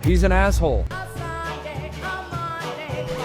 He's an asshole.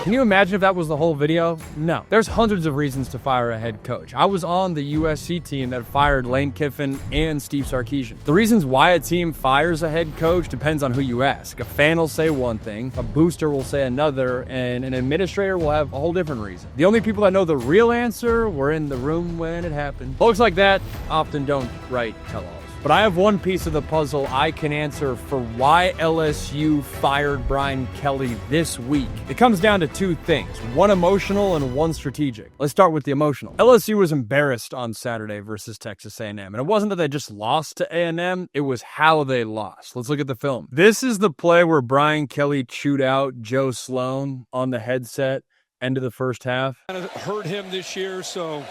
Can you imagine if that was the whole video? No. There's hundreds of reasons to fire a head coach. I was on the USC team that fired Lane Kiffin and Steve Sarkisian. The reasons why a team fires a head coach depends on who you ask. A fan will say one thing, a booster will say another, and an administrator will have a whole different reason. The only people that know the real answer were in the room when it happened. Folks like that often don't write tell-alls. But I have one piece of the puzzle I can answer for why LSU fired Brian Kelly this week. It comes down to two things, one emotional and one strategic. Let's start with the emotional. LSU was embarrassed on Saturday versus Texas A&M. And it wasn't that they just lost to A&M, it was how they lost. Let's look at the film. This is the play where Brian Kelly chewed out Joe Sloan on the headset, end of the first half. Kind of hurt him this year, so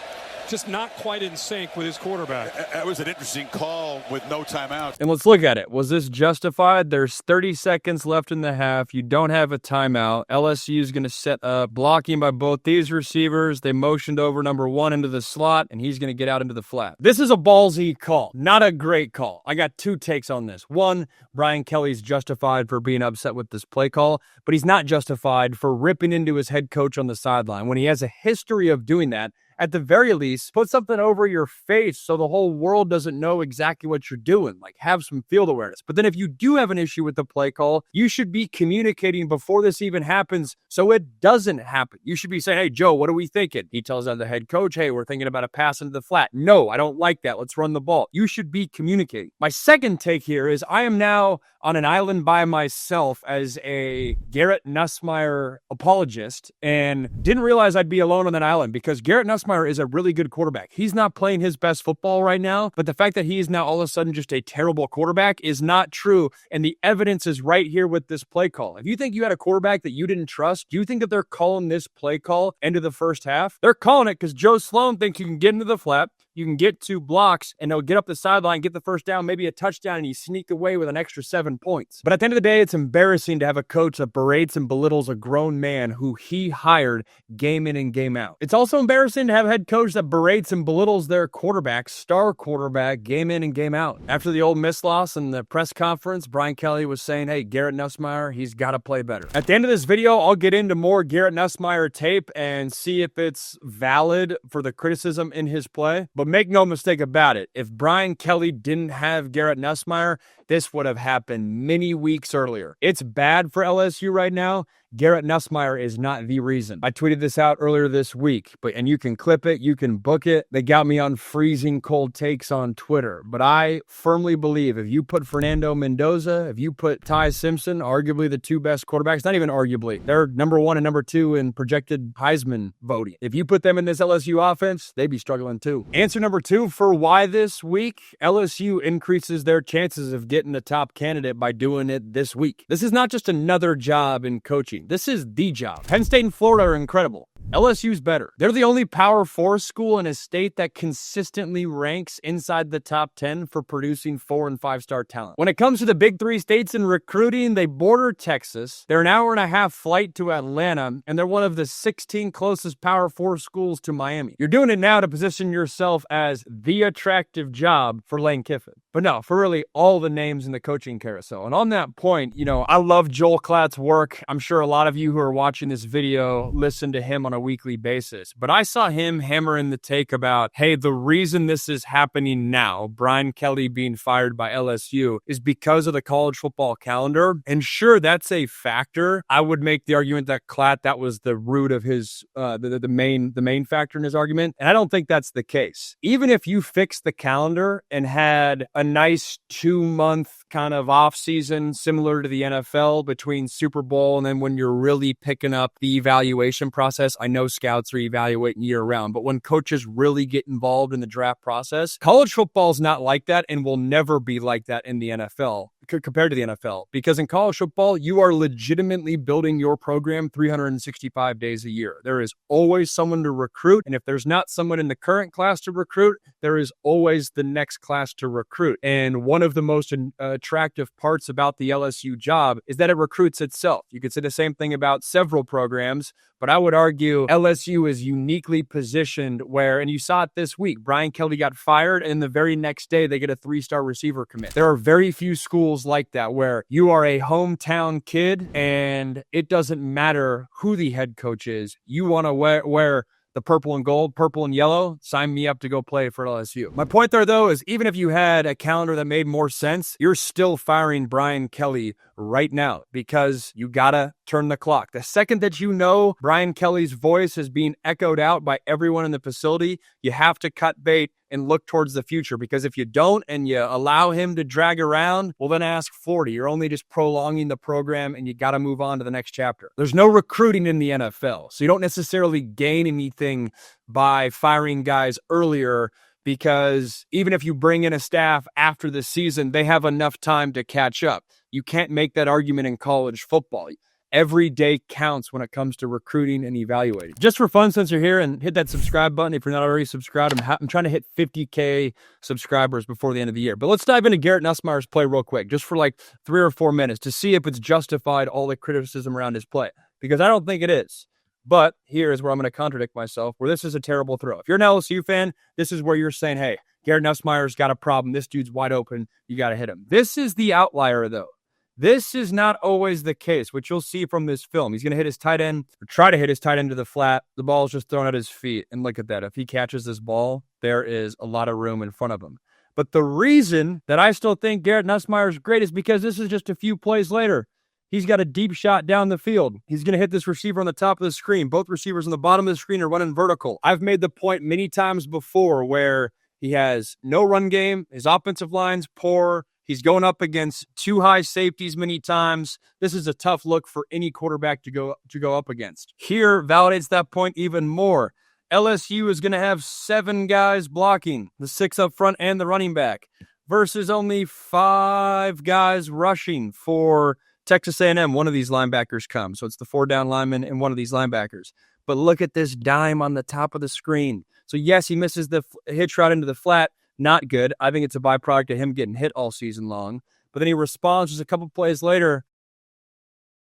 just not quite in sync with his quarterback. That was an interesting call with no timeout. And let's look at it. Was this justified? There's 30 seconds left in the half. You don't have a timeout. LSU is going to set up blocking by both these receivers. They motioned over number one into the slot, and he's going to get out into the flat. This is a ballsy call, not a great call. I got two takes on this. One, Brian Kelly's justified for being upset with this play call, but he's not justified for ripping into his head coach on the sideline when he has a history of doing that. At the very least, put something over your face so the whole world doesn't know exactly what you're doing. Like, have some field awareness. But then if you do have an issue with the play call, you should be communicating before this even happens so it doesn't happen. You should be saying, hey, Joe, what are we thinking? He tells out the head coach, hey, we're thinking about a pass into the flat. No, I don't like that. Let's run the ball. You should be communicating. My second take here is I am now on an island by myself as a Garrett Nussmeier apologist and didn't realize I'd be alone on that island because Garrett Nussmeier is a really good quarterback. He's not playing his best football right now, but the fact that he is now all of a sudden just a terrible quarterback is not true, and the evidence is right here with this play call. If you think you had a quarterback that you didn't trust, do you think that they're calling this play call into the first half? They're calling it because Joe Sloan thinks you can get into the flat, you can get 2 blocks, and they'll get up the sideline, get the first down, maybe a touchdown, and you sneak away with an extra 7 points. But at the end of the day, it's embarrassing to have a coach that berates and belittles a grown man who he hired game in and game out. It's also embarrassing to have a head coach that berates and belittles their quarterback, star quarterback, game in and game out. After the Ole Miss loss in the press conference, Brian Kelly was saying, hey, Garrett Nussmeier, he's got to play better. At the end of this video, I'll get into more Garrett Nussmeier tape and see if it's valid for the criticism in his play. But make no mistake about it, if Brian Kelly didn't have Garrett Nussmeier, this would have happened many weeks earlier. It's bad for LSU right now. Garrett Nussmeier is not the reason. I tweeted this out earlier this week, and you can clip it, you can book it. They got me on freezing cold takes on Twitter. But I firmly believe if you put Fernando Mendoza, if you put Ty Simpson, arguably the two best quarterbacks, not even arguably, they're number 1 and number 2 in projected Heisman voting. If you put them in this LSU offense, they'd be struggling too. Answer number 2 for why this week, LSU increases their chances of getting the top candidate by doing it this week. This is not just another job in coaching. This is the job. Penn State and Florida are incredible. LSU's better. They're the only Power 4 school in a state that consistently ranks inside the top 10 for producing 4- and 5-star talent. When it comes to the big 3 states in recruiting, they border Texas. They're an hour-and-a-half flight to Atlanta, and they're one of the 16 closest Power 4 schools to Miami. You're doing it now to position yourself as the attractive job for Lane Kiffin. But no, for really all the names in the coaching carousel. And on that point, I love Joel Klatt's work. I'm sure a lot of you who are watching this video listen to him on a weekly basis. But I saw him hammering the take about, hey, the reason this is happening now, Brian Kelly being fired by LSU, is because of the college football calendar. And sure, that's a factor. I would make the argument that Klatt, that was the root of his, the main factor in his argument. And I don't think that's the case. Even if you fix the calendar and had a nice 2-month kind of off season similar to the NFL between Super Bowl and then when you're really picking up the evaluation process. I know scouts are evaluating year round, but when coaches really get involved in the draft process, college football is not like that and will never be like that in the NFL compared to the NFL, because in college football, you are legitimately building your program 365 days a year. There is always someone to recruit, and if there's not someone in the current class to recruit, there is always the next class to recruit. And one of the most attractive parts about the LSU job is that it recruits itself. You could say the same thing about several programs, But I would argue LSU is uniquely positioned where, and you saw it this week, Brian Kelly got fired, and the very next day they get a 3-star receiver commit. There are very few schools like that where you are a hometown kid and it doesn't matter who the head coach is. You want to wear the purple and gold, purple and yellow, sign me up to go play for LSU. My point there, though, is even if you had a calendar that made more sense, you're still firing Brian Kelly right now because you gotta turn the clock. The second that you know Brian Kelly's voice is being echoed out by everyone in the facility, you have to cut bait and look towards the future, because if you don't and you allow him to drag around, well, then ask 40. You're only just prolonging the program and you got to move on to the next chapter. There's no recruiting in the NFL, so you don't necessarily gain anything by firing guys earlier, because even if you bring in a staff after the season, they have enough time to catch up. You can't make that argument in college football. Every day counts when it comes to recruiting and evaluating. Just for fun, since you're here, and hit that subscribe button if you're not already subscribed. I'm trying to hit 50K subscribers before the end of the year. But let's dive into Garrett Nussmeier's play real quick, just for like 3 or 4 minutes to see if it's justified, all the criticism around his play, because I don't think it is. But here is where I'm going to contradict myself, where this is a terrible throw. If you're an LSU fan, this is where you're saying, hey, Garrett Nussmeier's got a problem. This dude's wide open. You got to hit him. This is the outlier, though. This is not always the case, which you'll see from this film. He's going to hit his tight end, or try to hit his tight end to the flat. The ball is just thrown at his feet. And look at that. If he catches this ball, there is a lot of room in front of him. But the reason that I still think Garrett Nussmeier is great is because this is just a few plays later. He's got a deep shot down the field. He's going to hit this receiver on the top of the screen. Both receivers on the bottom of the screen are running vertical. I've made the point many times before where he has no run game. His offensive line's poor. He's going up against 2 high safeties many times. This is a tough look for any quarterback to go up against. Here validates that point even more. LSU is going to have 7 guys blocking, the 6 up front and the running back, versus only 5 guys rushing for Texas A&M. One of these linebackers comes. So it's the 4-down lineman and one of these linebackers. But look at this dime on the top of the screen. So yes, he misses the hitch route into the flat. Not good. I think it's a byproduct of him getting hit all season long. But then he responds just a couple plays later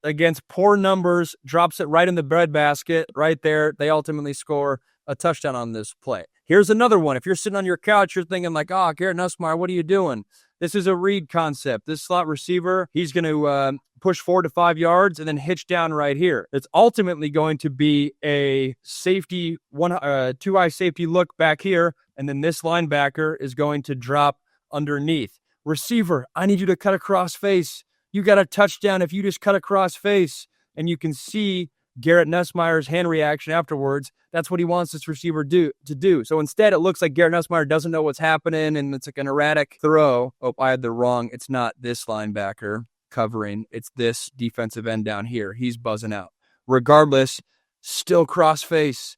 against poor numbers, drops it right in the breadbasket right there. They ultimately score a touchdown on this play. Here's another one. If you're sitting on your couch, you're thinking like, oh, Garrett Nussmeier, what are you doing? This is a read concept. This slot receiver, he's going to push 4 to 5 yards and then hitch down right here. It's ultimately going to be a safety, 2-eye safety look back here, and then this linebacker is going to drop underneath. Receiver, I need you to cut across face. You got a touchdown if you just cut across face. And you can see Garrett Nussmeier's hand reaction afterwards. That's what he wants this receiver to do. So instead, it looks like Garrett Nussmeier doesn't know what's happening, and it's like an erratic throw. Oh, I had the wrong. It's not this linebacker covering. It's this defensive end down here. He's buzzing out. Regardless, still cross face.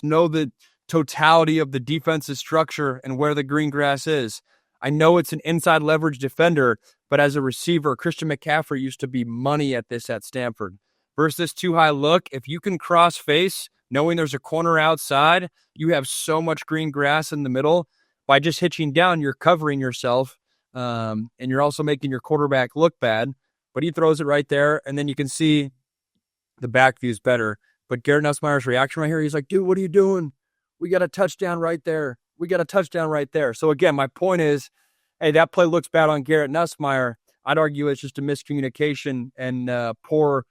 Know the totality of the defensive structure and where the green grass is. I know it's an inside leverage defender, but as a receiver, Christian McCaffrey used to be money at this at Stanford. Versus this 2-high look, if you can cross face, knowing there's a corner outside, you have so much green grass in the middle. By just hitching down, you're covering yourself, and you're also making your quarterback look bad. But he throws it right there, and then you can see the back view is better. But Garrett Nussmeier's reaction right here, he's like, dude, what are you doing? We got a touchdown right there. So again, my point is, hey, that play looks bad on Garrett Nussmeier. I'd argue it's just a miscommunication and poor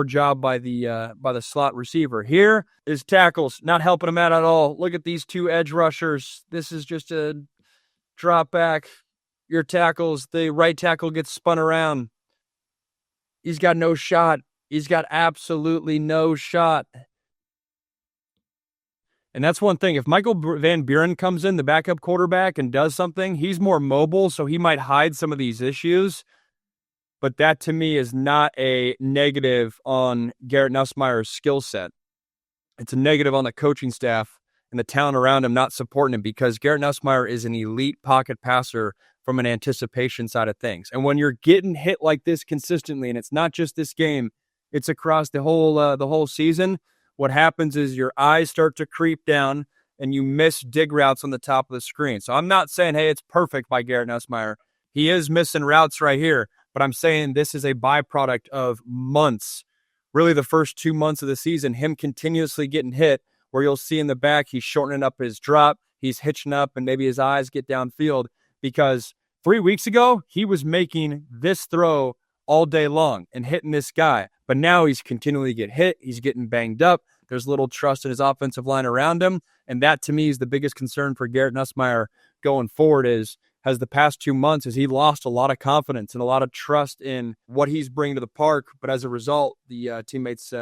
job by the slot receiver. Here is tackles, not helping him out at all. Look at these 2 edge rushers. This is just a drop back. Your tackles, the right tackle gets spun around. He's got no shot. He's got absolutely no shot. And that's one thing. If Michael Van Buren comes in, the backup quarterback, and does something, he's more mobile, so he might hide some of these issues. But that, to me, is not a negative on Garrett Nussmeier's skill set. It's a negative on the coaching staff and the talent around him not supporting him, because Garrett Nussmeier is an elite pocket passer from an anticipation side of things. And when you're getting hit like this consistently, and it's not just this game, it's across the whole season, what happens is your eyes start to creep down and you miss dig routes on the top of the screen. So I'm not saying, hey, it's perfect by Garrett Nussmeier. He is missing routes right here, but I'm saying this is a byproduct of months really the first 2 months of the season, him continuously getting hit, where you'll see in the back he's shortening up his drop, he's hitching up, and maybe his eyes get downfield, because 3 weeks ago, he was making this throw all day long and hitting this guy. But now he's continually get hit. He's getting banged up. There's little trust in his offensive line around him. And that, to me, is the biggest concern for Garrett Nussmeier going forward has the past 2 months is he lost a lot of confidence and a lot of trust in what he's bringing to the park. But as a result, the teammates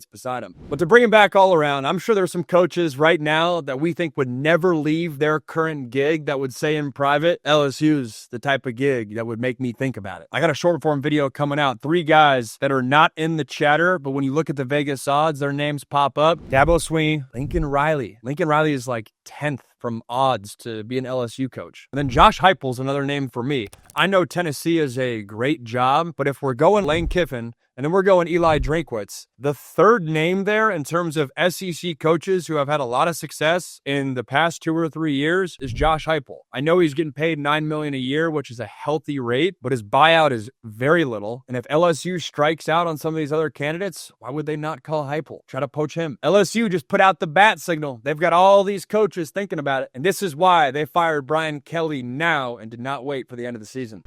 beside him. But to bring him back all around, I'm sure there's some coaches right now that we think would never leave their current gig that would say in private, LSU's the type of gig that would make me think about it. I got a short form video coming out. 3 guys that are not in the chatter, but when you look at the Vegas odds, their names pop up. Dabo Swinney, Lincoln Riley. Lincoln Riley is like 10th from odds to be an LSU coach. And then Josh Heupel's another name for me. I know Tennessee is a great job, but if we're going Lane Kiffin, and then we're going Eli Drinkwitz, the third name there in terms of SEC coaches who have had a lot of success in the past 2 or 3 years is Josh Heupel. I know he's getting paid $9 million a year, which is a healthy rate, but his buyout is very little. And if LSU strikes out on some of these other candidates, why would they not call Heupel? Try to poach him. LSU just put out the bat signal. They've got all these coaches thinking about it. And this is why they fired Brian Kelly now and did not wait for the end of the season.